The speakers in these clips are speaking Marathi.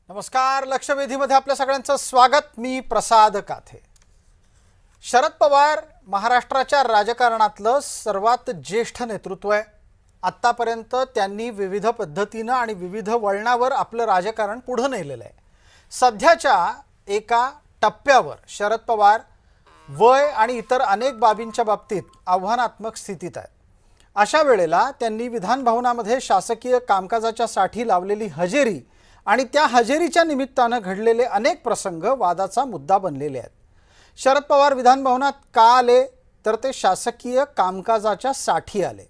नमस्कार, लक्षवेधीमध्ये आपल्या सगळ्यांचं स्वागत। मी प्रसाद काथे। शरद पवार महाराष्ट्राच्या राजकारणातलं सर्वात ज्येष्ठ नेतृत्व आहे। आतापर्यंत त्यांनी विविध पद्धतीने आणि विविध वळणावर आपलं राजकारण पुढे नेलेलं आहे। सध्याच्या एका टप्प्यावर शरद पवार वय आणि इतर अनेक बाबींच्या बाबतीत आव्हानात्मक स्थितीत आहेत। अशा वेळेला त्यांनी विधान भवनामध्ये शासकीय कामकाजाच्या साठी लावलेली हजेरी आणि त्या हजेरीच्या निमित्ताने घडलेले अनेक प्रसंग वादाचा मुद्दा बनलेले आहेत। शरद पवार विधान भवनात का आले तर ते शासकीय कामकाजाच्या साठी आले।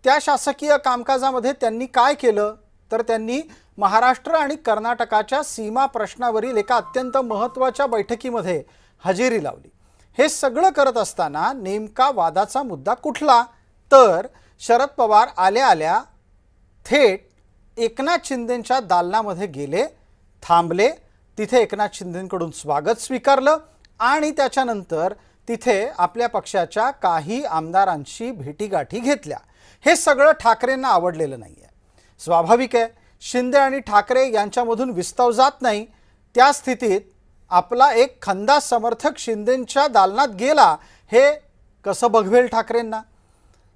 त्या शासकीय कामकाजामध्ये त्यांनी काय केलं तर त्यांनी महाराष्ट्र आणि कर्नाटकाच्या सीमा प्रश्नावरील एका अत्यंत महत्त्वाच्या बैठकीमध्ये हजेरी लावली। हे सगळं करत असताना नेमका वादाचा मुद्दा कुठला तर शरद पवार आल्या आल्या थेट एकनाथ शिंदेंच्या दालनामध्ये गेले, थांबले, तिथे एकनाथ शिंदेंकडून स्वागत स्वीकारलं आणि त्याच्यानंतर तिथे आपल्या पक्षाच्या काही आमदारांशी भेटीगाठी घेतल्या। हे सगळं ठाकरेंना आवडलेलं नाहीये। स्वाभाविक आहे, शिंदे आणि ठाकरे यांच्यामधून विस्तव जात नाही। त्या स्थितीत आपला एक खंदा समर्थक शिंदेंच्या दालनात गेला हे कसं बघवेल ठाकरेंना?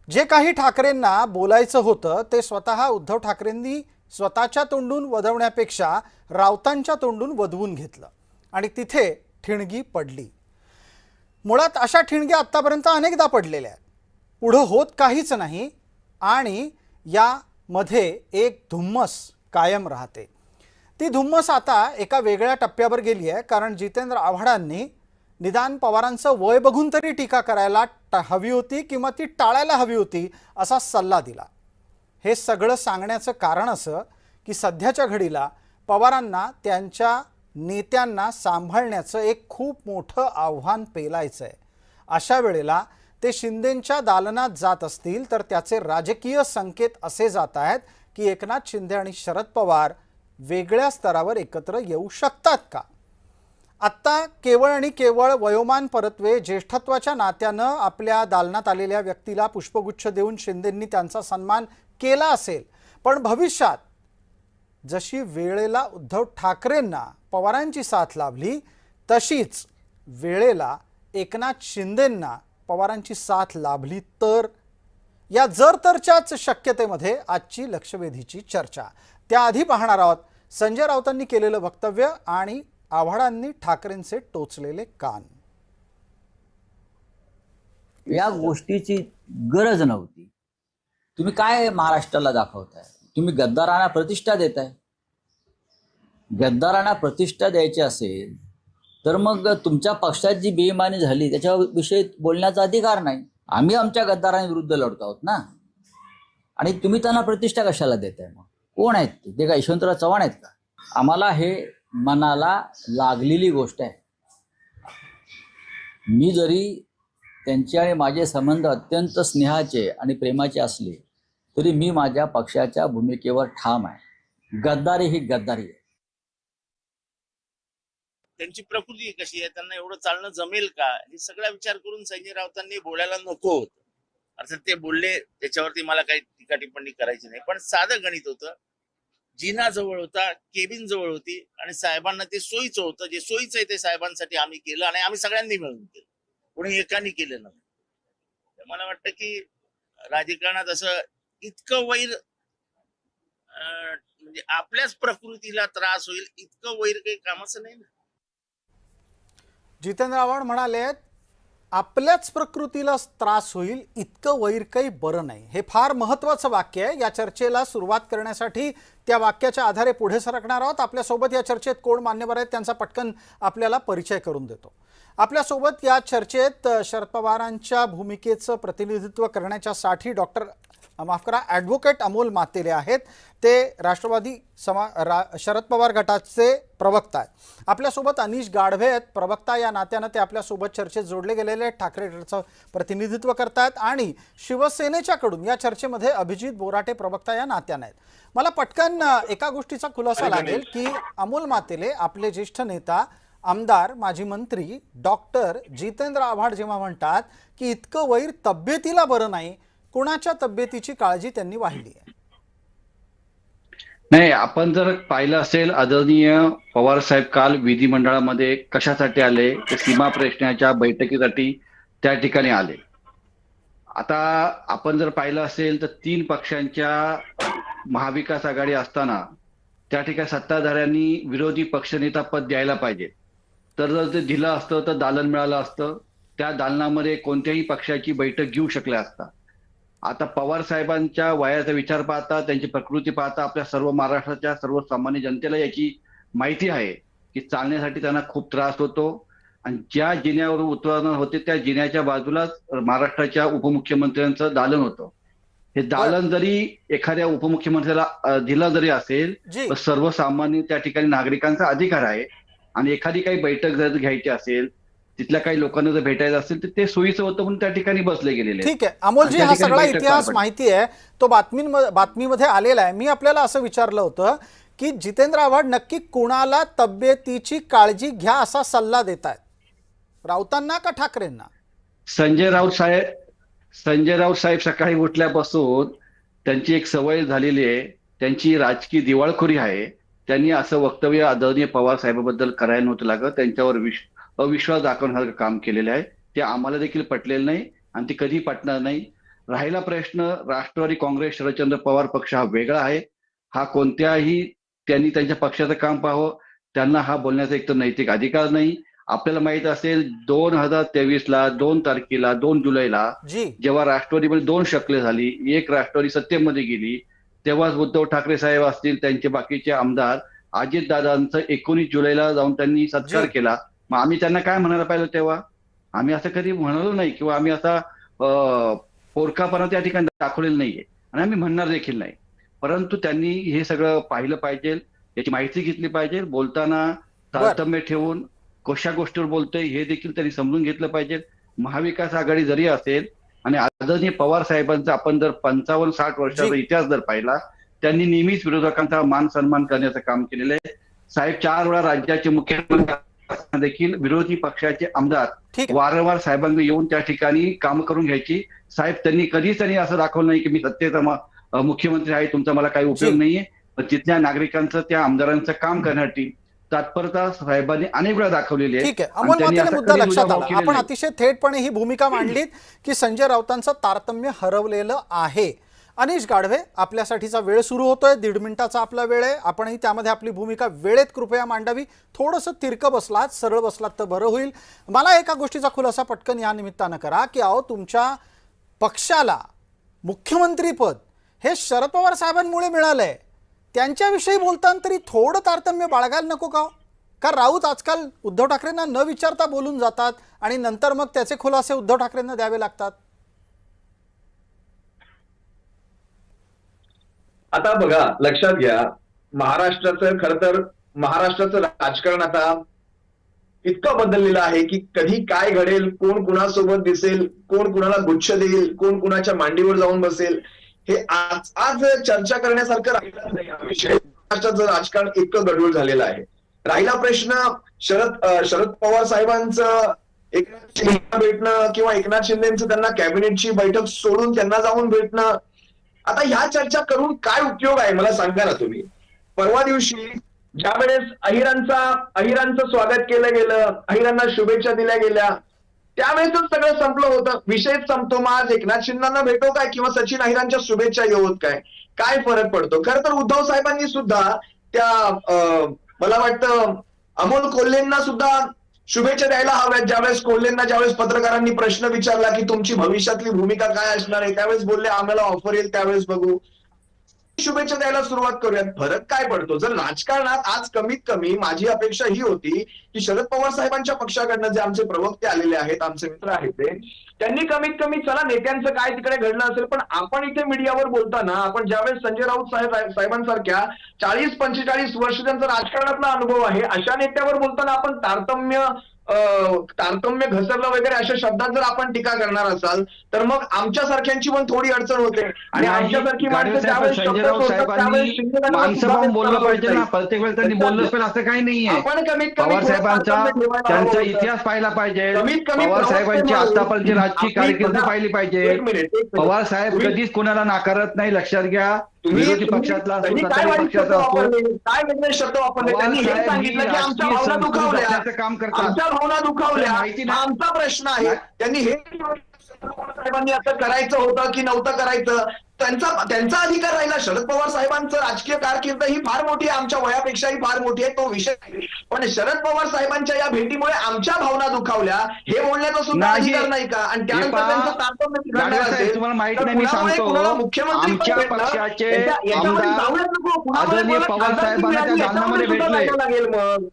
जे काही ठाकरेंना बोलायचं होतं ते स्वतः उद्धव ठाकरेंनी स्वतःच्या तोंडून वदवण्यापेक्षा राऊतांच्या तोंडून वदवून घेतलं आणि तिथे ठिणगी पडली। मुळात अशा ठिणग्या आतापर्यंत अनेकदा पडलेल्या आहेत। पुढे होत काहीच नाही आणि यामध्ये एक धुम्मस कायम राहते। ती धुम्मस आता एका वेगळ्या टप्प्यावर गेली आहे, कारण जितेंद्र आव्हाडांनी निदान पवारांचं वय बघून तरी टीका करायला हवी होती किंवा ती टाळायला हवी होती असा सल्ला दिला। हे सगळं सांगण्याचं कारण असं की सध्याच्या घडीला पवारांना त्यांच्या नेत्यांना सांभाळण्याचं एक खूप मोठं आव्हान पेलायचं आहे। अशा वेळेला ते शिंदेंच्या दालनात जात असतील तर त्याचे राजकीय संकेत असे जात आहेत की एकनाथ शिंदे आणि शरद पवार वेगळ्या स्तरावर एकत्र येऊ शकतात का? आत्ता केवळ आणि केवळ वयोमान परत्वे ज्येष्ठत्वाच्या नात्यानं आपल्या दालनात आलेल्या व्यक्तीला पुष्पगुच्छ देऊन शिंदेंनी त्यांचा सन्मान केला असेल, पण भविष्यात जशी वेळेला उद्धव ठाकरेंना पवारांची साथ लाभली तशीच वेळेला एकनाथ शिंदेंना पवारांची साथ लाभली तर या जर तरच्याच शक्यतेमध्ये आजची लक्षवेधीची चर्चा। त्याआधी पाहणार आहोत संजय राऊतांनी केलेलं वक्तव्य आणि आव्हाडांनी ठाकरेंचे टोचलेले कान। या गोष्टीची गरज नव्हती। तुम्ही काय महाराष्ट्राला दाखवताय? तुम्ही गद्दारांना प्रतिष्ठा देताय। गद्दारांना प्रतिष्ठा द्यायची असेल तर मग तुमच्या पक्षात जी बेईमानी झाली त्याच्याविषयी बोलण्याचा अधिकार नाही। आम्ही आमच्या गद्दारांविरुद्ध लढतो आहोत ना, आणि तुम्ही त्यांना प्रतिष्ठा कशाला देताय? मग कोण आहेत ते? काय यशवंतराव चव्हाण आहेत का? आम्हाला हे मनाला लागलेली गोष्ट आहे। मी जरी त्यांचे आणि माझे संबंध अत्यंत स्नेहाचे आणि प्रेमाचे असले तरी मी माझ्या पक्षाच्या भूमिकेवर ठाम आहे। गद्दारी ही गद्दारी आहे। त्यांची प्रकृती कशी आहे, त्यांना एवढं चालणं जमेल का, हे सगळा विचार करून संजय राऊतांनी बोलायला नको होतं। अर्थात ते बोलले, त्याच्यावरती मला काही टीका टिप्पणी करायची नाही, पण साधं गणित होतं। जिना जवळ होता, केबिन जवळ होती आणि साहेबांना ते सोयीचं होतं। जे सोयीचं आहे ते साहेबांसाठी आम्ही केलं आणि आम्ही सगळ्यांनी मिळून केलं, कोणी एकाने केलं नव्हतं। मला वाटतं की राजकारणात असं इतकं वैर म्हणजे आपल्याच प्रकृतीला त्रास होईल इतकं वैर काही कामाचं नाही ना। जितेंद्र आव्हाड म्हणाले आपल्याच प्रकृतीला त्रास होईल इतकं वैर काही बरं नाही। हे फार महत्त्वाचं वाक्य आहे। या चर्चेला सुरुवात करण्यासाठी त्या वाक्याच्या आधारे पुढे सरकणार आहोत। आपल्यासोबत या चर्चेत कोण मान्यवर आहेत त्यांचा पटकन आपल्याला परिचय करून देतो। आपल्यासोबत या चर्चेत शरद पवारांच्या भूमिकेचं प्रतिनिधित्व करण्याच्यासाठी ॲडव्होकेट अमोल मातेले आहेत। ते राष्ट्रवादी शरद पवार गटाचे प्रवक्ता आहेत। आपल्यासोबत अनिश गाढवे आहेत, प्रवक्ता या नात्यानं ते आपल्यासोबत चर्चेत जोडले गेलेले आहेत, ठाकरे गटाचं प्रतिनिधित्व करतात आणि शिवसेनेच्याकडून या चर्चेमध्ये अभिजित बोराटे प्रवक्ता या नात्यानं आहेत। मला पटकन एका गोष्टीचा खुलासा लागेल की अमोल मातेले आपले ज्येष्ठ नेता आमदार माजी मंत्री डॉक्टर जितेंद्र आव्हाड जेव्हा म्हणतात की इतकं वैर तब्येतीला बरं नाही, कुणाच्या तब्येतीची काळजी त्यांनी वाहिली आहे? नाही, आपण जर पाहिलं असेल आदरणीय पवार साहेब काल विधिमंडळामध्ये कशासाठी आले, तर सीमा प्रश्नाच्या बैठकीसाठी त्या ठिकाणी आले. आता आपण जर पाहिलं असेल तर 3 पक्षांच्या महाविकास आघाडी असताना त्या ठिकाणी सत्ताधाऱ्यांनी विरोधी पक्षनेता पद द्यायला पाहिजे. तर जर ते दिलं असतं तर दालन मिळालं असतं. त्या दालनामध्ये कोणत्याही पक्षाची बैठक घेऊ शकल्या असता. आता पवार साहेबांच्या वयाचा विचार पाहता, त्यांची प्रकृती पाहता आपल्या सर्व महाराष्ट्राच्या सर्वसामान्य जनतेला याची माहिती आहे की चालण्यासाठी त्यांना खूप त्रास होतो आणि ज्या जिन्यावर उतरणार होते त्या जिन्याच्या बाजूलाच महाराष्ट्राच्या उपमुख्यमंत्र्यांचं दालन होतं. हे दालन जरी एखाद्या उपमुख्यमंत्र्याला दिलं जरी असेल जी तर सर्वसामान्य त्या ठिकाणी नागरिकांचा अधिकार आहे आणि एखादी काही बैठक जर घ्यायची असेल, तिथल्या काही लोकांना जर भेटायचं असेल तर ते सोयीचं होतं म्हणून त्या ठिकाणी बसले गेलेले आहेत. ठीक आहे अमोलजी, आणि त्या हा ठिकाणी सगळा बैठक इतिहास पार पडली. माहिती आहे, तो बातमीमध्ये आलेला आहे. मी आपल्याला असं विचारलं होतं की जितेंद्र आव्हाड नक्की कुणाला तब्येतीची काळजी घ्या असा सल्ला देत आहेत, राऊतांना का ठाकरेंना? संजय राऊत साहेब सकाळी उठल्यापासून त्यांची एक सवय झालेली आहे, त्यांची राजकीय दिवाळखोरी आहे. त्यांनी असं वक्तव्य आदरणीय पवार साहेबांबद्दल करायला नव्हतं लागत. त्यांच्यावर अविश्वास दाखवण्यासारखं काम केलेलं आहे. ते आम्हाला देखील पटलेलं नाही आणि ते कधी पटणार नाही. राहिला प्रश्न राष्ट्रवादी काँग्रेस शरदचंद्र पवार पक्ष हा वेगळा आहे. हा कोणत्याही त्यांनी त्यांच्या पक्षाचं काम पाहावं, त्यांना हा बोलण्याचा एक तर नैतिक अधिकार नाही. आपल्याला माहित असेल 2023ला 2 तारखेला 2 जुलैला जी जेव्हा राष्ट्रवादीमध्ये 2 शकले झाली, एक राष्ट्रवादी सत्तेमध्ये गेली, तेव्हाच उद्धव ठाकरे साहेब असतील त्यांचे बाकीचे आमदार अजितदादांचं 19 जुलैला जाऊन त्यांनी सत्कार जी. केला. मग आम्ही त्यांना काय म्हणायला पाहिलं तेव्हा? आम्ही असं कधी म्हणालो नाही किंवा आम्ही असा पोरकापणा त्या ठिकाणी दाखवलेला नाहीये आणि आम्ही म्हणणार देखील नाही. परंतु त्यांनी हे सगळं पाहिलं पाहिजे, याची माहिती घेतली पाहिजे. बोलताना तारतम्य ठेवून कशा गोष्टीवर बोलतोय हे देखील त्यांनी समजून घेतलं पाहिजे. महाविकास आघाडी जरी असेल आणि आदरणीय पवार साहेबांचा आपण जर 55-60 वर्षाचा जी. इतिहास जर पाहिला, त्यांनी नेहमीच विरोधकांचा मान सन्मान करण्याचं काम केलेलं आहे. साहेब 4 वेळा राज्याचे मुख्यमंत्री असताना देखील विरोधी पक्षाचे आमदार ठीक आहे. वारंवार साहेबांना येऊन त्या ठिकाणी काम करून घ्यायची. साहेब कधीच त्यांनी असं दाखवलं नाही की मी सत्तेचा मुख्यमंत्री आहे, तुमचा मला काही उपयोग जी. नाहीये. पण तिथल्या नागरिकांचं त्या आमदारांचं काम करण्यासाठी तत्परता साहेबांनी अनेक वेळा दाखवलेली आहे. ठीक आहे आणि अमोल, त्यांनी मात्र असं मुद्दा कधी लक्षात दुजाभाव आला. केलेला आपण नाही. अतिशय थेटपणे ही भूमिका मांडलीत की संजय राऊतांचं तारतम्य हरवलेलं आहे. अनिश गाढवे, आपल्यासाठीचा वेळ सुरू होतोय, 1.5 मिनिटाचा आपला वेळ आहे. आपणही त्यामध्ये आपली भूमिका वेळेत कृपया मांडावी. थोडंसं तिरकं बसलात, सरळ बसलात तर बरं होईल. मला एका गोष्टीचा खुलासा पटकन या निमित्तानं करा की अहो, तुमच्या पक्षाला मुख्यमंत्रीपद हे शरद पवार साहेबांमुळे मिळालंय, त्यांच्याविषयी बोलताना तरी थोडं तारतम्य बाळगायला नको का? का राऊत आजकाल उद्धव ठाकरेंना न विचारता बोलून जातात आणि नंतर मग त्याचे खुलासे उद्धव ठाकरेंना द्यावे लागतात? आता बघा, लक्षात घ्या, महाराष्ट्राचं राजकारण आता इतकं बदललेलं आहे की कधी काय घडेल, कोण कुणासोबत दिसेल, कोण कुणाला गुच्छ देईल, कोण कुणाच्या मांडीवर जाऊन बसेल, हे आज चर्चा करण्यासारखं राहिलं नाही. हा विषय महाराष्ट्राचं राजकारण इतकं गढूळ झालेलं आहे. राहिला प्रश्न शरद पवार साहेबांचं एकनाथ शिंदेना भेटणं किंवा एकनाथ शिंदेचं त्यांना कॅबिनेटची बैठक सोडून त्यांना जाऊन भेटणं, आता ह्या चर्चा करून काय उपयोग आहे मला सांगा ना तुम्ही. परवा दिवशी ज्या वेळेस अहिरांचं स्वागत केलं गेलं, अहिरांना शुभेच्छा दिल्या गेल्या, त्यावेळेसच सगळं संपलं होतं. विषयच संपतो. मग आज एकनाथ शिंदेना भेटो काय किंवा सचिन अहिरांच्या शुभेच्छा येऊत काय फरक पडतो? खरं तर उद्धव साहेबांनी सुद्धा त्या मला वाटतं अमोल कोल्हेंना सुद्धा शुभेच्छा द्यायला हव्यात. ज्यावेळेस पत्रकारांनी प्रश्न विचारला की तुमची भविष्यातली भूमिका काय असणार आहे, त्यावेळेस बोलले आम्हाला ऑफर येईल त्यावेळेस बघू. शुभेच्छा द्यायला सुरुवात करूयात. फरक काय पडतो? जर राजकारणात आज कमीत कमी माझी अपेक्षा ही होती की शरद पवार साहेबांच्या पक्षाकडनं जे आमचे प्रवक्ते आलेले आहेत, आमचे मित्र आहेत, त्यांनी कमीत कमी चला नेत्यांचं काय तिकडे घडलं असेल, पण आपण इथे मीडियावर बोलताना आपण ज्यावेळेस संजय राऊत साहेबांसारख्या 40-45 वर्ष त्यांचा राजकारणातला अनुभव आहे अशा नेत्यावर बोलताना आपण तारतम्य तारतम्य घसरलं वगैरे अशा शब्दात जर आपण टीका करणार असाल तर मग आमच्यासारख्यांची पण थोडी अडचण होते आणि नाही, आमच्यासारखी गाडवे माणसं साहेब, ज्यावेळेस संजय शब्द राऊत सोडतात त्यावेळेस साहेबांनी शिंदेगडाला माणसं सुद्धा पाहून ते बोललं चालवत पाहिजे ना, नाही. प्रत्येक वेळेस त्यांनी बोललंच पाहिजे असं काही नाहीये. आपण कमीत कमी पवार थोडं साहेबांचा तारतम्य ठेवायला त्यांचा हवं होतं. इतिहास पाहिला पाहिजे. कमीत कमी पवार साहेबांची प्रवक्ते आतापर्यंत म्हणून राजकीय आपली कारकीर्द सदा- पाहिली पाहिजे. एक मिनिट. पवार साहेब तुम्ही- कधीच कोणाला नाकारत नाही, लक्षात घ्या. विरोधी पक्षातला असो, त्यांनी काय सत्ताधारी वाईट शब्द पक्षाचा असो, वापरले, काय वेगळे शब्द वापरले, पवार त्यांनी हे साहेब ही सांगितलं की आमच्या राजकीय भावना संस्कृती दुखावल्या, जपण्याचं काम करतात. आमच्या भावना दुखावल्या, माहिती हा नाही. आमचा प्रश्न आहे. त्यांनी हे साहेबांनी असं करायचं होतं की नव्हतं करायचं, त्यांचा अधिकार राहिला. शरद पवार साहेबांचं राजकीय कारकीर्द ही फार मोठी आहे, आमच्या वयापेक्षाही फार मोठी आहे, तो विषय नाही. पण शरद पवार साहेबांच्या या भेटीमुळे आमच्या भावना दुखावल्या हे बोलण्याचा सुद्धा नाही. अधिकार नाही का? आणि हे त्यानंतर पहा, त्यांचं तारतम्य बिघडणार गाडवे साहेब, असेल तुम्हाला माहित तर नाही, मी कुणामुळे सांगतो, कुणाला मुख्यमंत्री पद आमच्या भेटलं, पक्षाचे याच्यामध्ये आमदार जाऊयात नको. कुणामुळे आदरणीय कोणाला पवार खासदारकी साहेबांना त्या मिळाली, दालनामध्ये याच्यामध्ये सुद्धा भेटले. जायला लागेल मग.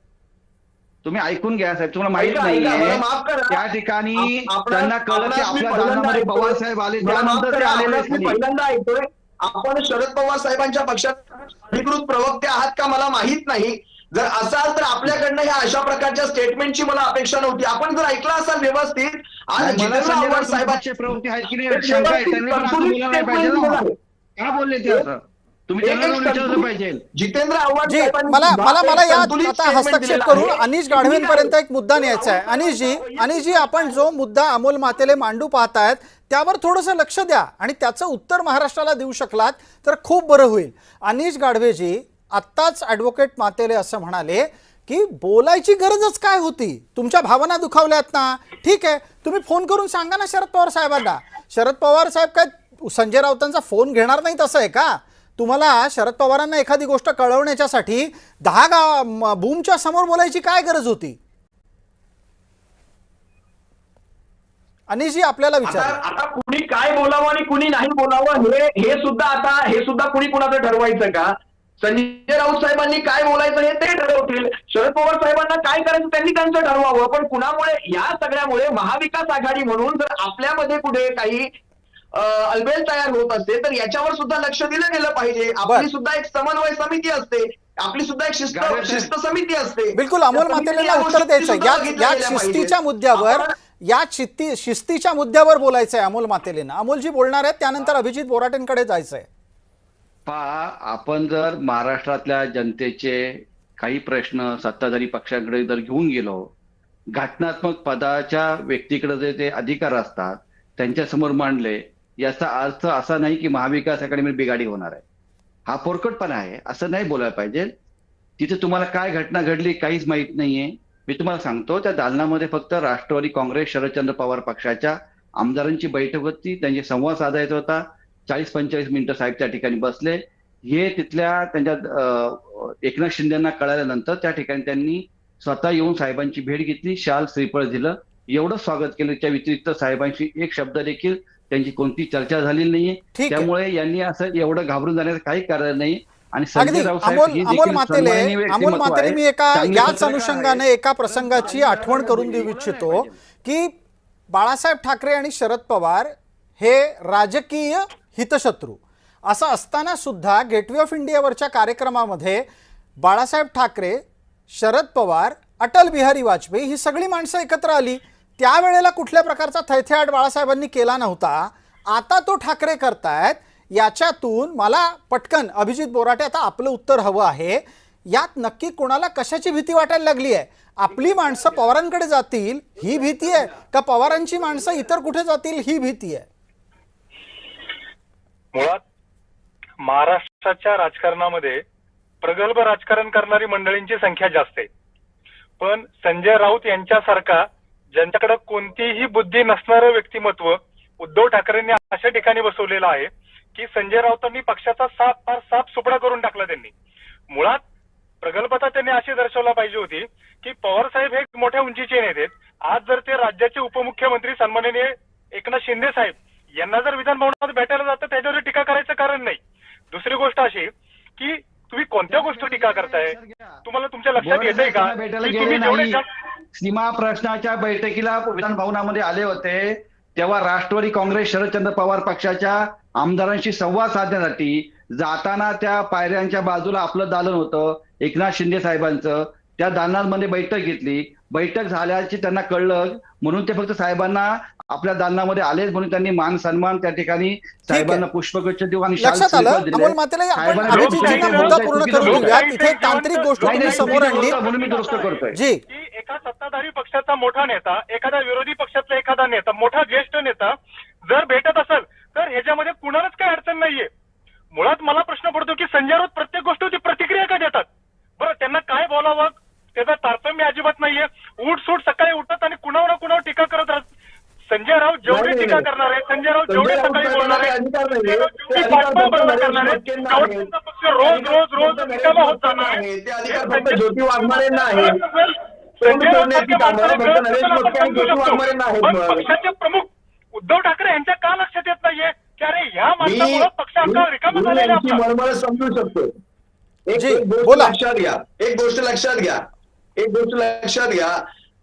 तुम्ही ऐकून घ्या साहेब, तुम्हाला माहित ऐका, मला नाहीये. माफ करा. त्या ठिकाणी आपणास- त्यांना कळलं की आपणास मी आपल्या पहिल्यांदा दालनामध्ये ऐकतोय. पवार साहेब आले, मला माफ त्यानंतर ते करा, आलेले आपणास मी खाली. पहिल्यांदा ऐकतोय. आपण शरद पवार साहेबांच्या पक्षात अधिकृत प्रवक्ते आहात का मला माहित नाही. जर असाल तर आपल्याकडनं ह्या अशा प्रकारच्या स्टेटमेंटची मला अपेक्षा नव्हती. आपण जर ऐकलं असाल व्यवस्थित, आज मला जितेंद्र संजय आव्हाड राऊत साहेबांचे पक्षाचे प्रवक्ते आहेत की नाही शंका आहे, त्यांनी पण असं बोलायला नाही पाहिजे ना. का बोलले ते असं? तुम्ही त्यांना जाऊन विचारलं पाहिजे. जितेंद्र आव्हाड जी साहेबांनी मला सुद्धा मला मला एक यात संतुलित आता statement हस्तक्षेप दिलेलं करून आहे. अनिश गाढवेंपर्यंत एक मुद्दा न्यायचा आहे. अनिशजी आपण जो मुद्दा अमोल मातेले मांडू पाहतायत त्यावर थोडंसं लक्ष द्या आणि त्याचं उत्तर महाराष्ट्राला देऊ शकलात तर खूप बरं होईल. अनिश गाढवेजी आत्ताच ॲडव्होकेट मातेले असं म्हणाले की बोलायची गरजच काय होती, तुमच्या भावना दुखावल्यात ना, ठीक आहे तुम्ही फोन करून सांगा ना शरद पवार साहेबांना. शरद पवार साहेब काय संजय राऊतांचा फोन घेणार नाहीत असं आहे का? तुम्हाला शरद पवारांना एखादी गोष्ट कळवण्याच्यासाठी 10 बूमच्या समोर बोलायची काय गरज होती? अनिशजी आपल्याला विचार. आता कुणी काय बोलावं आणि कुणी नाही बोलावं हे सुद्धा कुणी कुणाचं ठरवायचं का? संजय राऊत साहेबांनी काय बोलायचं हे ते ठरवतील. शरद पवार साहेबांना काय करायचं त्यांनी त्यांचं ठरवावं. पण कुणामुळे या सगळ्यामुळे महाविकास आघाडी म्हणून जर आपल्यामध्ये पुढे काही अलबेल तयार होत असते तर याच्यावर सुद्धा लक्ष दिलं गेलं पाहिजे. आपली सुद्धा एक समन्वय समिती असते, आपली सुद्धा एक शिस्त समिती असते. बिलकुल अमोल मातेलेंना उत्तर द्यायचं या शिस्तीच्या मुद्द्यावर, या शिस्तीच्या मुद्द्यावर बोलायचंय अमोल मातेलेंना. अमोलजी बोलणार आहेत, त्यानंतर अभिजित बोराटेंकडे जायचंय. पहा, आपण जर महाराष्ट्रातल्या जनतेचे काही प्रश्न सत्ताधारी पक्षाकडे जर घेऊन गेलो, घटनात्मक पदाच्या व्यक्तीकडे जे ते अधिकार असतात त्यांच्या समोर मांडले, याचा अर्थ असा नाही की महाविकास आघाडीमध्ये बिघाडी होणार आहे. हा पोरकटपणा आहे, असं नाही बोलायला पाहिजे. तिथे तुम्हाला काय घटना घडली काहीच माहित नाहीये. मी तुम्हाला सांगतो, त्या दालनामध्ये फक्त राष्ट्रवादी काँग्रेस शरदचंद्र पवार पक्षाच्या आमदारांची बैठक होती, त्यांची संवाद साधायचा होता. 40-45 मिनिटं साहेब त्या ठिकाणी बसले. हे तिथल्या त्यांच्या एकनाथ शिंदेना कळाल्यानंतर त्या ठिकाणी त्यांनी स्वतः येऊन साहेबांची भेट घेतली, शाल श्रीफळ दिलं, एवढं स्वागत केलं. त्या व्यतिरिक्त साहेबांशी एक शब्द देखील त्यांची कोणती चर्चा झाली नाहीये. त्यामुळे यांनी असं एवढं घाबरून जाण्याचं काही कारण नाही. आणि संजय राऊत साहेब अमोल मातेले मी याच अनुषंगाने एका प्रसंगाची आठवण करून देऊ इच्छितो की बाळासाहेब ठाकरे आणि शरद पवार हे राजकीय हितशत्रू असं असताना सुद्धा गेटवे ऑफ इंडियावरच्या कार्यक्रमामध्ये बाळासाहेब ठाकरे, शरद पवार, अटल बिहारी वाजपेयी ही सगळी माणसं एकत्र आली. त्यावेळेला कुठल्या प्रकारचा थैथयाट बाळासाहेबांनी केला नव्हता. आता तो ठाकरे करतायत. याच्यातून मला पटकन अभिजित बोराटे आता आपलं उत्तर हवं आहे. यात नक्की कोणाला कशाची भीती वाटायला लागली आहे? आपली माणसं पवारांकडे जातील ही भीती आहे का पवारांची माणसं इतर कुठे जातील ही भीती आहे? मुळात महाराष्ट्राच्या राजकारणामध्ये प्रगल्भ राजकारण करणारी मंडळींची संख्या जास्त आहे. पण संजय राऊत यांच्यासारखा ज्यांच्याकडे कोणतीही बुद्धी नसणारं व्यक्तिमत्व उद्धव ठाकरेंनी अशा ठिकाणी बसवलेलं आहे की संजय राऊतांनी पक्षाचा साफ सुपडा करून टाकला. त्यांनी मुळात प्रगल्भता त्यांनी अशी दर्शवला पाहिजे होती की पवार साहेब हे मोठ्या उंचीचे नेते आहेत. आज जर ते राज्याचे उपमुख्यमंत्री सन्माननीय एकनाथ शिंदे साहेब यांना जर विधान भवनामध्ये भेटायला जातं त्याच्यावर टीका करायचं कारण नाही. दुसरी गोष्ट अशी की तुम्ही कोणत्या गोष्टी टीका करताय, तुम्हाला तुमच्या लक्षात येतंय का? तुम्ही जेवढे सीमा प्रश्नाच्या बैठकीला विधान भवनामध्ये आले होते तेव्हा राष्ट्रवादी काँग्रेस शरदचंद्र पवार पक्षाच्या आमदारांशी संवाद साधण्यासाठी जाताना त्या पायऱ्यांच्या बाजूला आपलं दालन होतं एकनाथ शिंदे साहेबांचं. त्या दालनामध्ये बैठक घेतली. बैठक झाल्याची त्यांना कळलं म्हणून ते फक्त साहेबांना आपल्या दालनामध्ये आलेच म्हणून त्यांनी मान सन्मान त्या ठिकाणी साहेबांना पुष्पगुच्छ देऊ आणि शाल लक्षात आलं. श्रीफळ दिले. अमोल मातेला आपण साहेबांना अभिजितजींना लोकशाही मुद्दा बोलताय, पूर्ण चुकीचं करून बोलताय. घेऊयात. इथे एक तांत्रिक गोष्ट नाही, तुम्ही नाही, समोर चुकीचं आणली. बोलताय म्हणून मी दुरुस्त करतोय. जी की एका सत्ताधारी पक्षाचा मोठा नेता, एखादा विरोधी पक्षातला एखादा नेता, मोठा ज्येष्ठ नेता जर भेटत असेल तर ह्याच्यामध्ये कुणालाच काही अडचण नाहीये. मुळात मला प्रश्न पडतो की संजय राऊत प्रत्येक गोष्टीवरती प्रतिक्रिया का देतात? बरं, त्यांना काय बोलावं त्याचा तारतम्य अजिबात नाहीये. उठ सकाळी उठतात आणि कुणावर टीका करत राहतात. संजय राऊत जेवढी नाही, टीका नाही. करणार आहे, संजय राऊत संजय जेवढे राऊत सकाळी साहेबांना बोलणार आहे, काही अधिकार नाहीये. संजय राऊत ते जेवढी अधिकार पाठबळ फक्त बरोबर नरेश करणार आहे, मटकेंना तेवढं आहेत. त्यांचा पक्ष रोज निकाला होत जाणार आहे. ते अधिकार फक्त ज्योती वाघमारेंना आहेत. संजय राऊत सोडण्याची कामं फक्त नरेश मटके आणि ज्योती वाघमारेंना आहेत. पण मग पक्षाचे प्रमुख उद्धव ठाकरे यांच्या का लक्षात येत नाहीये की अरे ह्या माणसामुळे पक्ष अख्खा रिकामा मी झालेला यांची आपला. मळमळ समजू शकतो. जी, एक गोष्ट बोला. लक्षात घ्या. एक गोष्ट लक्षात घ्या.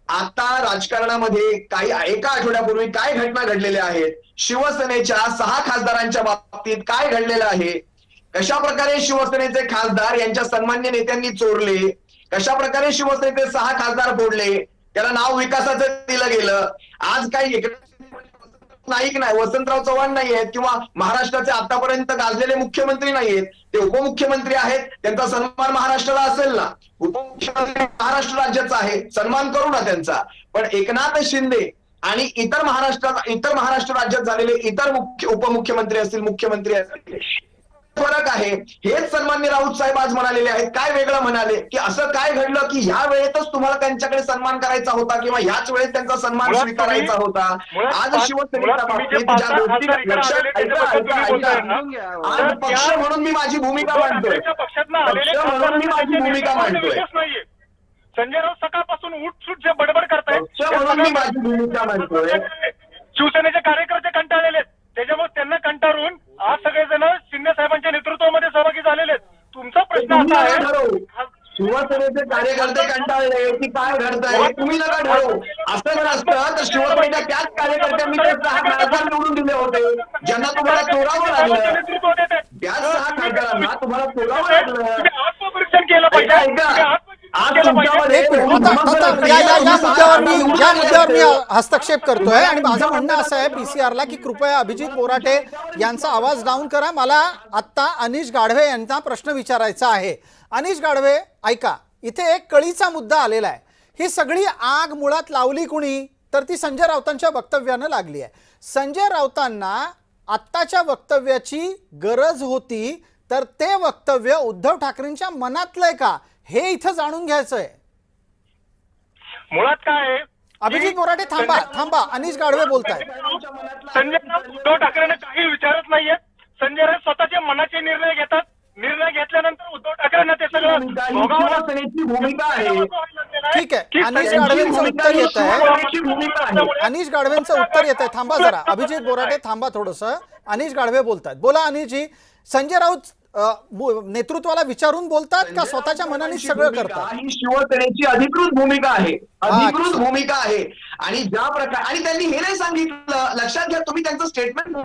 आता राजकारणामध्ये एका आठवड्यापूर्वी काय घटना घडलेल्या आहेत, शिवसेनेच्या 6 खासदारांच्या बाबतीत काय घडलेलं आहे, कशा प्रकारे शिवसेनेचे खासदार यांच्या सन्मान्य नेत्यांनी चोरले, कशा प्रकारे शिवसेनेचे 6 खासदार फोडले, त्याला नाव विकासाचं दिलं गेलं. आज काही नाईक नाही, वसंतराव चव्हाण नाही आहेत किंवा महाराष्ट्राचे आतापर्यंत गाजलेले मुख्यमंत्री नाहीयेत, ते उपमुख्यमंत्री आहेत. त्यांचा सन्मान महाराष्ट्राला असेल ना, उपमुख्यमंत्री महाराष्ट्र राज्याचा आहे, सन्मान करू ना त्यांचा. पण एकनाथ शिंदे आणि इतर महाराष्ट्र राज्यात झालेले इतर उपमुख्यमंत्री असतील, मुख्यमंत्री असतील, फरक आहे. हेच सन्मान्य राऊत साहेब आज म्हणालेले आहेत. काय वेगळं म्हणाले की असं काय घडलं की ह्या वेळेतच तुम्हाला त्यांच्याकडे सन्मान करायचा होता किंवा ह्याच वेळेस त्यांचा सन्मान स्वीकारायचा होता. आज शिवसेनेच्या बाबतीत ज्या गोष्टी लक्षात आज पक्ष म्हणून मी माझी भूमिका मांडतोय. संजय राऊत सकाळपासून उठसूट जे बडबड करतायत पक्ष म्हणून मी माझी भूमिका मांडतोय. शिवसेनेचे कार्यकर्ते कंटाळलेले आहेत. त्याच्यामुळे त्यांना कंटाळून आज सगळेजण शिंदे साहेबांच्या नेतृत्वामध्ये सहभागी झालेले आहेत. तुमचा प्रश्न असा आहे, शिवसेनेचे कार्यकर्ते कंटाळले की काय घडतंय तुम्ही नका ठरवू. असं जर असतं तर शिवसेनेच्या त्याच कार्यकर्त्यांनी ते 6 खासदार निवडून दिले होते ज्यांना तुम्हाला चोरावं लागलं. नेतृत्व देत आहेत. त्याच 6 खासदारांना तुम्हाला चोरावं लागलं. तुम्ही आत्मपरीक्षण केलं पाहिजे. ऐका, आज तुमच्यामध्ये एक मिनिट. आता या मुद्द्यावर मी हस्तक्षेप करतोय आणि माझं म्हणणं असं आहे पीसीआरला की कृपया अभिजित बोराटे यांचा आवाज डाऊन करा. मला आत्ता अनिश गाढवे यांना प्रश्न विचारायचा आहे. अनिश गाढवे, ऐका, इथे एक कळीचा मुद्दा आलेला आहे. ही सगळी आग मुळात लावली कुणी, तर ती संजय राऊतांच्या वक्तव्यानं लागली आहे. संजय राऊतांना आत्ताच्या वक्तव्याची गरज होती, तर ते वक्तव्य उद्धव ठाकरेंच्या मनातलंय का हे इथं जाणून घ्यायचंय. मुळात काय आहे, अभिजित बोराटे थांबा, अनिश गाढवे बोलतायत. संजय राऊत उद्धव ठाकरेंना काही विचारत नाहीये. संजय राऊत स्वतःचे मनाचे निर्णय घेतात. निर्णय घेतल्यानंतर उद्धव ठाकरेंना ते सगळं भोगावं लागतं. शिवसेनेची भूमिका आहे. ठीक आहे, अनिश गाढवेंचं उत्तर येत आहे. अनिश गाढवेंचं उत्तर येत आहे. थांबा जरा, अभिजित बोराटे थांबा थोडंसं. अनिश गाढवे बोलतात. बोला अनिशजी. संजय राऊत नेतृत्वाला विचारून बोलतात का स्वतःच्या मनाने सगळं करतात? ही शिवसेनेची अधिकृत भूमिका आहे. अधिकृत भूमिका आहे. आणि ज्या प्रकारे आणि त्यांनी हे नाही सांगितलं, लक्षात घ्या तुम्ही त्यांचं स्टेटमेंट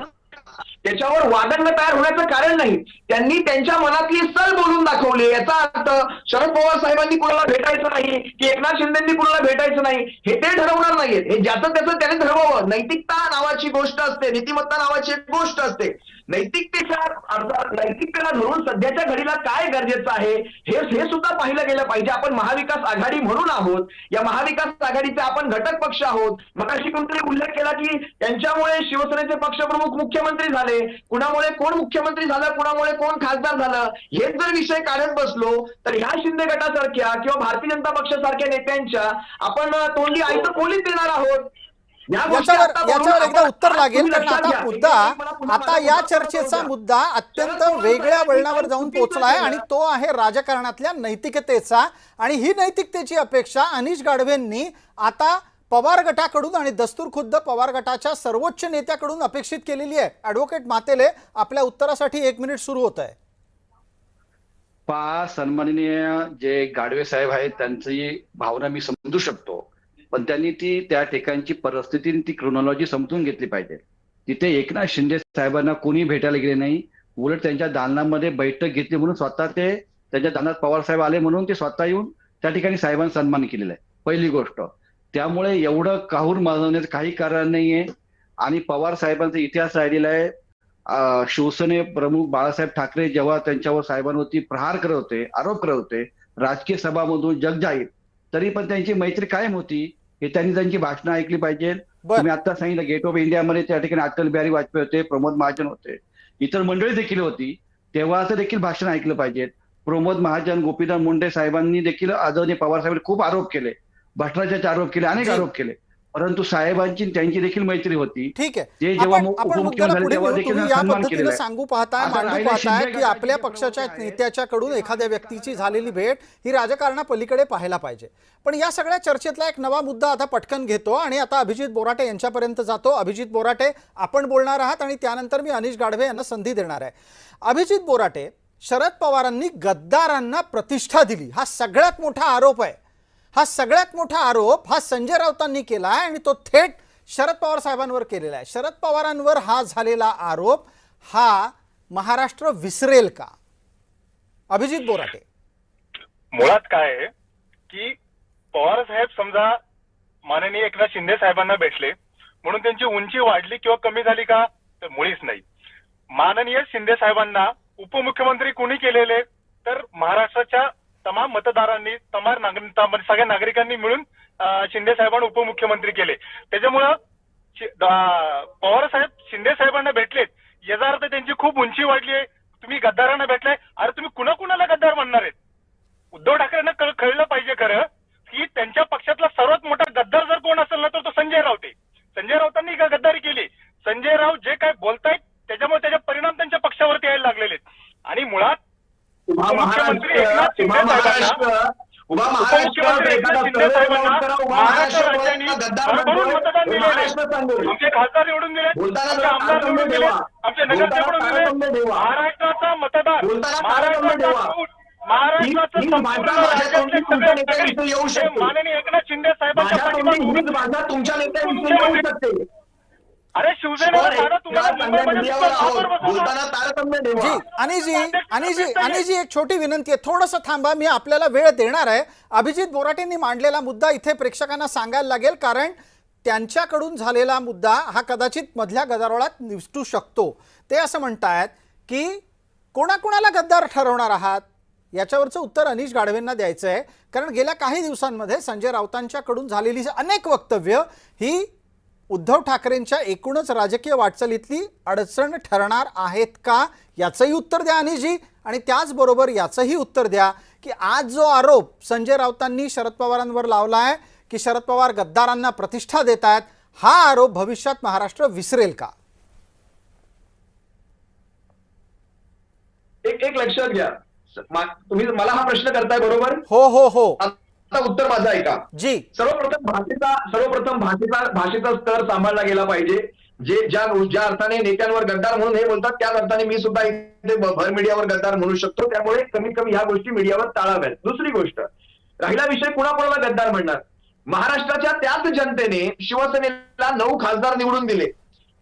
त्याच्यावर वादंग तयार होण्याचं कारण नाही. त्यांनी त्यांच्या मनातली सल बोलून दाखवली. याचा अर्थ शरद पवार साहेबांनी कुणाला भेटायचं नाही की एकनाथ शिंदेंनी कुणाला भेटायचं नाही हे ते ठरवणार नाहीये. हे ज्याचं त्याचं त्याने ठरवावं. नैतिकता नावाची गोष्ट असते, नीतिमत्ता नावाची एक गोष्ट असते. नैतिकतेला धरून सध्याच्या घडीला काय गरजेचं आहे हे सुद्धा पाहिलं गेलं पाहिजे. आपण महाविकास आघाडी म्हणून आहोत. या महाविकास आघाडीचे आपण घटक पक्ष आहोत. मगाशी कोणतरी उल्लेख केला की त्यांच्यामुळे शिवसेनेचे पक्षप्रमुख मुख्यमंत्री झाले, कुणामुळे कोण मुख्यमंत्री झालं, कुणामुळे कोण खासदार झालं, हेच जर विषय काढत बसलो तर ह्या शिंदे गटासारख्या किंवा भारतीय जनता पक्षासारख्या नेत्यांच्या आपण तोंडी आयतं खोलीत देणार आहोत. याच्यावर एकदा उत्तर लागेल. कारण आता मुद्दा, आता या चर्चेचा मुद्दा अत्यंत वेगळ्या वळणावर जाऊन पोहोचलाय आणि तो आहे राजकारणातल्या नैतिकतेचा. आणि ही नैतिकतेची अपेक्षा अनिश गाढवेंनी आता पवार गटाकडून आणि दस्तूरखुद्द पवार गटाच्या सर्वोच्च नेत्याकडून अपेक्षित केलेली आहे. ॲडव्होकेट मातेले, आपल्या उत्तरासाठी 1 मिनिट सुरू होत आहे. सन्माननीय जे गाढवे साहेब आहेत त्यांची भावना मी समजू शकतो, पण त्यांनी ती त्या ठिकाणची परिस्थिती, ती क्रोनॉलॉजी समजून घेतली पाहिजे. तिथे एकनाथ शिंदे साहेबांना कोणी भेटायला गेले नाही. उलट त्यांच्या दालनामध्ये बैठक घेतली म्हणून स्वतः ते त्यांच्या दालनात पवार साहेब आले म्हणून ते स्वतः येऊन त्या ठिकाणी साहेबांनी सन्मान केलेला आहे, पहिली गोष्ट. त्यामुळे एवढं काहूर माजवण्याचं काही कारण नाहीये. आणि पवार साहेबांचा इतिहास राहिलेला आहे. शिवसेने प्रमुख बाळासाहेब ठाकरे जेव्हा त्यांच्यावर साहेबांवरती प्रहार करत होते, आरोप करत होते राजकीय सभामधून जगजाहीर, तरी पण त्यांची मैत्री कायम होती. हे त्यांनी त्यांची भाषणं ऐकली पाहिजे. बर तुम्ही आता सांगितलं गेट ऑफ इंडियामध्ये त्या ठिकाणी अटल बिहारी वाजपेयी होते, प्रमोद महाजन होते, इतर मंडळी देखील होती. तेव्हाचं देखील भाषण ऐकलं पाहिजेत. प्रमोद महाजन, गोपीनाथ मुंडे साहेबांनी देखील आदरणीय पवार साहेबांनी खूप आरोप केले, भ्रष्टाचाराचे आरोप केले, अनेक जी. आरोप केले. परंतु साहेबांची त्यांची देखील मैत्री होती. ठीक आहे. ते जेव्हा आपण मुद्द्याला उपमुख्यमंत्री झाले पुढे तेव्हा घेऊ. देखील तुम्ही त्यांना या सन्मान पद्धतीने केलेला आहे. सांगू पाहताय, आता मांडू राहिलं पाहताय शिंदे की गटाची आपल्या जे पक्षाच्या प्रवृत्ती आहे, नेत्याच्याकडून एखाद्या व्यक्तीची झालेली भेट ही राजकारणापलीकडे पाहायला पाहिजे. पण या सगळ्या चर्चेतला एक नवा मुद्दा आता पटकन घेतो आणि आता अभिजित बोराटे यांच्यापर्यंत जातो. अभिजित बोराटे, आपण बोलणार आहात आणि त्यानंतर मी अनिश गाढवे यांना संधी देणार आहे. अभिजित बोराटे, शरद पवारांनी गद्दारांना प्रतिष्ठा दिली, हा सगळ्यात मोठा आरोप आहे. हा सगळ्यात मोठा आरोप हा संजय राऊतांनी केला आहे आणि तो थेट शरद पवार साहेबांवर केलेला आहे. शरद पवारांवर हा झालेला आरोप हा महाराष्ट्र विसरेल का? अभिजित बोराटे. मुळात काय आहे की पवार साहेब समजा माननीय एकनाथ शिंदे साहेबांना भेटले म्हणून त्यांची उंची वाढली किंवा कमी झाली का? तर मुळीच नाही. माननीय शिंदे साहेबांना उपमुख्यमंत्री कोणी केलेले? तर महाराष्ट्राच्या तमाम मतदारांनी, सगळ्या नागरिकांनी मिळून शिंदे साहेबांना उपमुख्यमंत्री केले. त्याच्यामुळं पवार साहेब शिंदे साहेबांना भेटलेत याचा अर्थ त्यांची खूप उंची वाढली आहे. तुम्ही गद्दारांना भेटलाय, अरे तुम्ही कुणाकुणाला गद्दार म्हणणार आहेत? उद्धव ठाकरेंना कळलं पाहिजे खरं की त्यांच्या पक्षातला सर्वात मोठा गद्दार जर कोण असेल ना तर तो संजय राऊत आहे. संजय राऊतांनी गद्दारी केली. संजय राऊत जे काय बोलतायत त्याच्यामुळे त्याचे परिणाम त्यांच्या पक्षावरती यायला लागलेले आहेत. आणि मुळात उपमुख्यमंत्री एकनाथ शिंदे साहेबांना महाराष्ट्र राज्याने भरभरून मतदान दिलेले, आमचे खासदार निवडून दिले, आमचे आमदार निवडून दिले, आमचे नगरसेवक निवडून दिले. महाराष्ट्राचा मतदार, महाराष्ट्राचा कौल, महाराष्ट्राचं संपूर्ण राज्यातले सगळे माननीय एकनाथ शिंदे साहेबांच्या पाठीमागे तुमच्या नेत्या. अरे शिवसेनेला साधं तुम्हाला मुंबईमध्ये बोलताना तारतम्य जी, ठेवा. अनिजी एक छोटी विनंती आहे, थोडंसं थांबा, मी आपल्याला वेळ देणार आहे. अभिजित बोराटेंनी मांडलेला मुद्दा इथे प्रेक्षकांना सांगायला लागेल, कारण त्यांच्याकडून झालेला मुद्दा हा कदाचित मधल्या गदारोळात निसटू शकतो. ते असं म्हणतायत की कोणाकोणाला गद्दार ठरवणार आहात याच्यावरचं उत्तर अनिश गाढवेंना द्यायचं आहे. कारण गेल्या काही दिवसांमध्ये संजय राऊतांच्याकडून झालेली अनेक वक्तव्य ही उद्धव ठाकरेंच्या एकूणच राजकीय वाटचालीतली अडचण ठरणार आहेत का, याचंही उत्तर द्या अनिशजी. आणि त्याचबरोबर याचंही उत्तर द्या की आज जो आरोप संजय राऊतांनी शरद पवारांवर लावला आहे की शरद पवार गद्दारांना प्रतिष्ठा देत आहेत, हा आरोप भविष्यात महाराष्ट्र विसरेल का? एक लक्षात घ्या, तुम्ही मला हा प्रश्न करताय बरोबर? हो हो हो. आता उत्तर माझं ऐका जी. सर्वप्रथम भाषेचा स्तर सांभाळला गेला पाहिजे. ज्या अर्थाने नेत्यांवर गद्दार म्हणून हे बोलतात त्याच अर्थाने मी सुद्धा इथे भर मीडियावर गद्दार म्हणू शकतो. त्यामुळे कमीत कमी ह्या गोष्टी मीडियावर टाळाव्यात. दुसरी गोष्ट, राहिला विषय कुणाला गद्दार म्हणणार. महाराष्ट्राच्या त्याच जनतेने शिवसेनेला 9 खासदार निवडून दिले.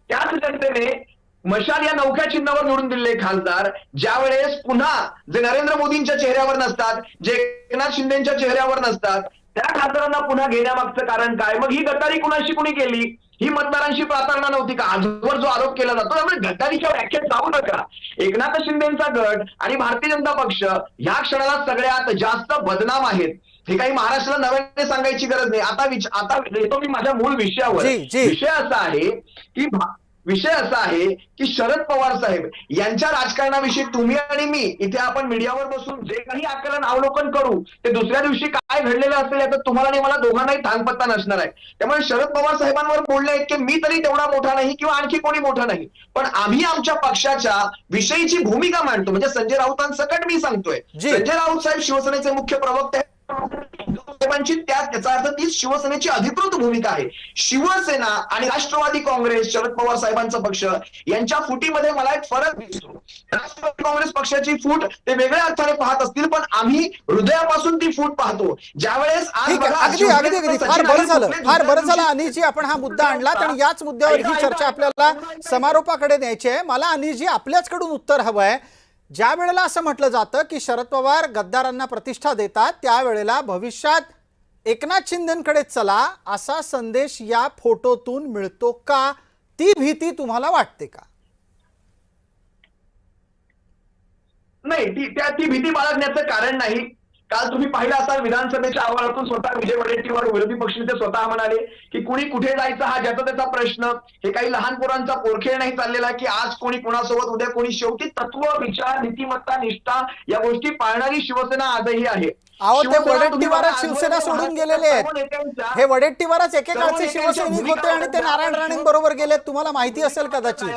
त्याच जनतेने मशाल या नौक्या चिन्हावर निवडून दिलेले खासदार ज्यावेळेस पुन्हा जे नरेंद्र मोदींच्या चेहऱ्यावर नसतात, जे एकनाथ शिंदेच्या चेहऱ्यावर नसतात, त्या खासदारांना पुन्हा घेण्यामागचं कारण काय? मग ही गद्दारी कुणी केली? ही मतदारांशी प्रार्थना नव्हती का? आजवर जो आरोप केला जातो त्यामुळे गद्दारीच्या व्याख्यात जाऊ नका. एकनाथ शिंदेचा गट आणि भारतीय जनता पक्ष ह्या क्षणाला सगळ्यात जास्त बदनाम आहेत. हे काही महाराष्ट्राला नव्याने सांगायची गरज नाही. आता येतो मी माझ्या मूळ विषयावर. विषय असा आहे की शरद पवार साहेब यांच्या राजकारणाविषयी तुम्ही आणि मी इथे आपण मीडियावर बसून जे काही आकलन अवलोकन करू ते दुसऱ्या दिवशी काय घडलेलं असेल याचा तुम्हाला आणि मला दोघांनाही थांगपत्ता नसणार आहे. त्यामुळे शरद पवार साहेबांवर बोलले की मी तरी तेवढा मोठा नाही किंवा आणखी कोणी मोठा नाही, पण आम्ही आमच्या पक्षाच्या विषयीची भूमिका मांडतो. म्हणजे संजय राऊतांसकट मी सांगतोय, संजय राऊत साहेब शिवसेनेचे मुख्य प्रवक्ते त्याचा अर्थ तीच शिवसेनेची अधिकृत भूमिका आहे. शिवसेना आणि राष्ट्रवादी काँग्रेस, शरद पवार साहेबांचा पक्ष यांच्या फुटीमध्ये मला एक फरक दिसतो. राष्ट्रवादी काँग्रेस पक्षाची फूट ते वेगळ्या अर्थाने पाहत असतील, पण आम्ही हृदयापासून ती फूट पाहतो. ज्यावेळेस अगदी फार बरं झालं अनिशजी आपण हा मुद्दा आणलात आणि याच मुद्द्यावर ही चर्चा आपल्याला समारोपाकडे न्यायची आहे. मला अनिशजी आपल्याचकडून उत्तर हवं आहे. ज्या वेळेला असं म्हटलं जातं की शरद पवार गद्दारांना प्रतिष्ठा देतात, त्यावेळेला भविष्यात एकनाथ शिंदेकडे चला असा संदेश या फोटोतून मिळतो का? ती भीती तुम्हाला वाटते का? नाही, ती भीती बाळगण्याचं कारण नाही. काल तुम्ही पाहिलं असाल विधानसभेच्या अहवालातून स्वतः विजय वडेट्टीवार विरोधी पक्षनेते स्वतः म्हणाले की कुणी कुठे जायचं हा ज्याचा त्याचा प्रश्न. हे काही लहान पोरांचा पोरखेळ नाही चाललेला की आज कोणी कोणासोबत उद्या कोणी. शेवटी तत्व, विचार, नीतिमत्ता, निष्ठा या गोष्टी पाळणारी शिवसेना आजही आहे. अहो, ते शिवसेना तुम्ही वडेट्टीवारच बघा, शिवसेना आजवर सोडून महाराष्ट्राच्या गेलेले आहेत. सर्व नेत्यांच्या- हे वडेट्टीवारच एकेकाळचे सर्व नेत्यांच्या शिवसैनिक होते आणि ते नारायण राणेंबरोबर गेलेत. तुम्हाला माहिती असेल कदाचित.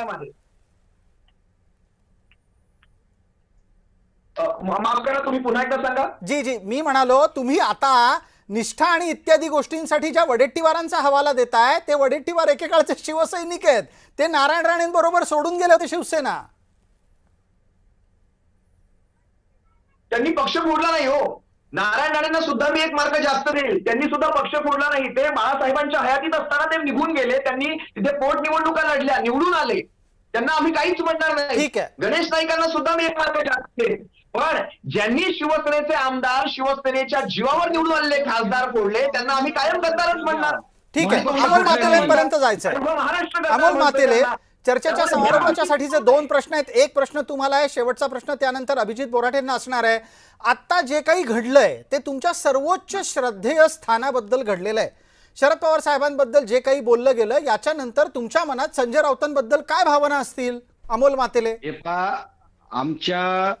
माफ करा, तुम्ही पुन्हा एकदा सांगा. जी जी, मी म्हणालो तुम्ही आता निष्ठा आणि इत्यादी गोष्टींसाठी ज्या वडेट्टीवारांचा हवाला देताय, ते वडेट्टीवार एकेकाळचे शिवसैनिक आहेत. ते नारायण राणेंबरोबर सोडून गेले होते शिवसेना. त्यांनी पक्ष फोडला नाही हो. नारायण राणेंना सुद्धा मी एक मार्क जास्त देईल. त्यांनी सुद्धा पक्ष फोडला नाही. ते बाळासाहेबांच्या हयातीत असताना ते निघून गेले. त्यांनी तिथे पोटनिवडणुका लढल्या, निवडून आले. त्यांना आम्ही काहीच म्हणणार नाही. ठीक आहे. गणेश नाईकांना सुद्धा मी एक मार्क जास्त देईल. पण ज्यांनी शिवसेनेचे आमदार, शिवसेनेच्या जीवावर निवडून आलेले खासदार फोडले, त्यांना आम्ही कायम गद्दारच म्हणणार. ठीक आहे, अमोल मातेलेंपर्यंत जायचंय. महाराष्ट्र अमोल मातेले, चर्चेच्या समारोपाच्यासाठीचे 2 प्रश्न आहेत. एक प्रश्न तुम्हाला आहे, शेवटचा प्रश्न त्यानंतर अभिजित बोराटेंना असणार आहे. आता जे काही घडलंय ते तुमच्या सर्वोच्च श्रद्धेय स्थानाबद्दल घडलेलं आहे. शरद पवार साहेबांबद्दल जे काही बोललं गेलं, याच्यानंतर तुमच्या मनात संजय राऊतांबद्दल काय भावना असतील? अमोल मातेले. आमच्या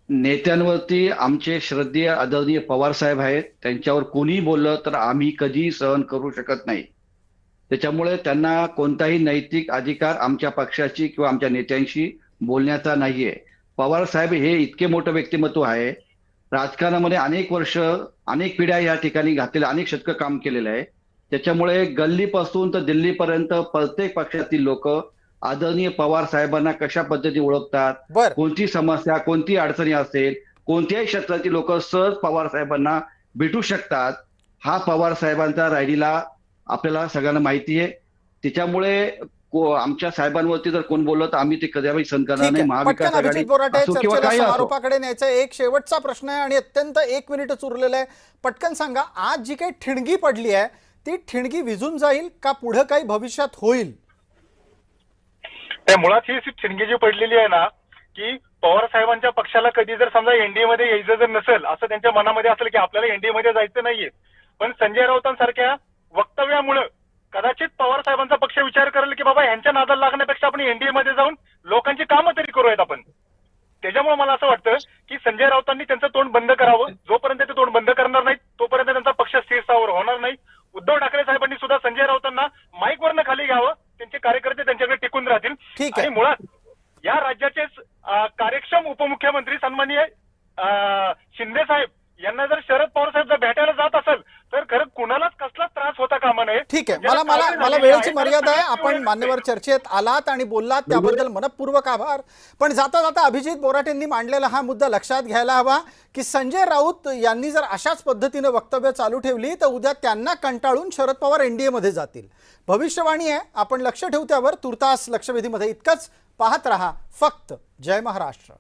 नेत्यांवरती आमचे श्रद्धेय आदरणीय पवार साहेब आहेत. त्यांच्यावर कोणी बोललं तर आम्ही कधी सहन करू शकत नाही. त्याच्यामुळे त्यांना कोणताही नैतिक अधिकार आमच्या पक्षाची किंवा आमच्या नेत्यांशी बोलण्याचा नाहीये. पवार साहेब हे इतके मोठं व्यक्तिमत्व आहे. राजकारणामध्ये अनेक वर्ष, अनेक पिढ्या या ठिकाणी घातलेल्या, अनेक शतकं काम केलेलं आहे. त्याच्यामुळे गल्लीपासून तर दिल्लीपर्यंत प्रत्येक पक्षातील लोक आदरणीय पवार साहेबांना कशा पद्धतीने ओळखतात, बर, कोणती समस्या, कोणती अडचणी असेल, कोणत्याही क्षेत्रातील लोक सहज पवार साहेबांना भेटू शकतात. हा पवार साहेबांचा राहिलेला आपल्याला सगळ्यांना माहिती आहे. त्याच्यामुळे आमच्या साहेबांवरती जर कोण बोललं तर आम्ही ते कधी सहन करणार नाही. महाविकास आघाडी अभिजित बोराटे, असो किंवा चर्चेला काही असो. समारोपाकडे न्यायचं. एक शेवटचा प्रश्न आहे आणि अत्यंत 1 मिनिटच उरलेलं आहे. पटकन सांगा, आज जी काही ठिणगी पडली आहे ती ठिणगी विझून जाईल का पुढे काही भविष्यात होईल? त्या मुळात ही ठिणगी जी पडलेली आहे ना, की पवार साहेबांच्या पक्षाला कधी जर समजा एनडीए मध्ये यायचं जर नसेल, असं त्यांच्या मनामध्ये असेल की आपल्याला एनडीए मध्ये जायचं नाहीये, पण संजय राऊतांसारख्या वक्तव्यामुळे कदाचित पवार साहेबांचा पक्ष विचार करेल की बाबा ह्यांच्या नादाला लागण्यापेक्षा आपण एनडीए मध्ये जाऊन लोकांची कामं तरी करूयात आपण. त्याच्यामुळे मला असं वाटतं की संजय राऊतांनी त्यांचं तोंड बंद करावं. जोपर्यंत ते तोंड बंद करणार नाही तोपर्यंत त्यांचा पक्ष स्थिर स्थावर होणार नाही. उद्धव ठाकरे साहेबांनी सुद्धा संजय राऊतांना माईकवरनं खाली घ्यावं. त्यांचे कार्यकर्ते त्यांच्याकडे टिकून राहतील. ठीक आहे. आणि मुळात या राज्याचेच कार्यक्षम उपमुख्यमंत्री सन्माननीय शिंदे साहेब यांना जर शरद पवार साहेब जर भेटायला जात असेल तर खरं कुणालाच कसलाच त्रास होता कामा नये. ठीक आहे, मला वेळेची मर्यादा आहे. आपण मान्यवर चर्चेत आलात आणि बोललात त्याबद्दल मनपूर्वक आभार. पण जाता जाता अभिजित बोराटेंनी मांडलेला हा मुद्दा लक्षात घ्यायला हवा की संजय राऊत यांनी जर अशाच पद्धतीने वक्तव्य चालू ठेवली तर उद्या त्यांना कंटाळून शरद पवार एनडीए मध्ये जातील. भविष्यवाणी आहे, आपण लक्ष ठेवू त्यावर. तुर्तास लक्षवेधीमध्ये इतकंच. पाहत रहा फक्त जय महाराष्ट्र.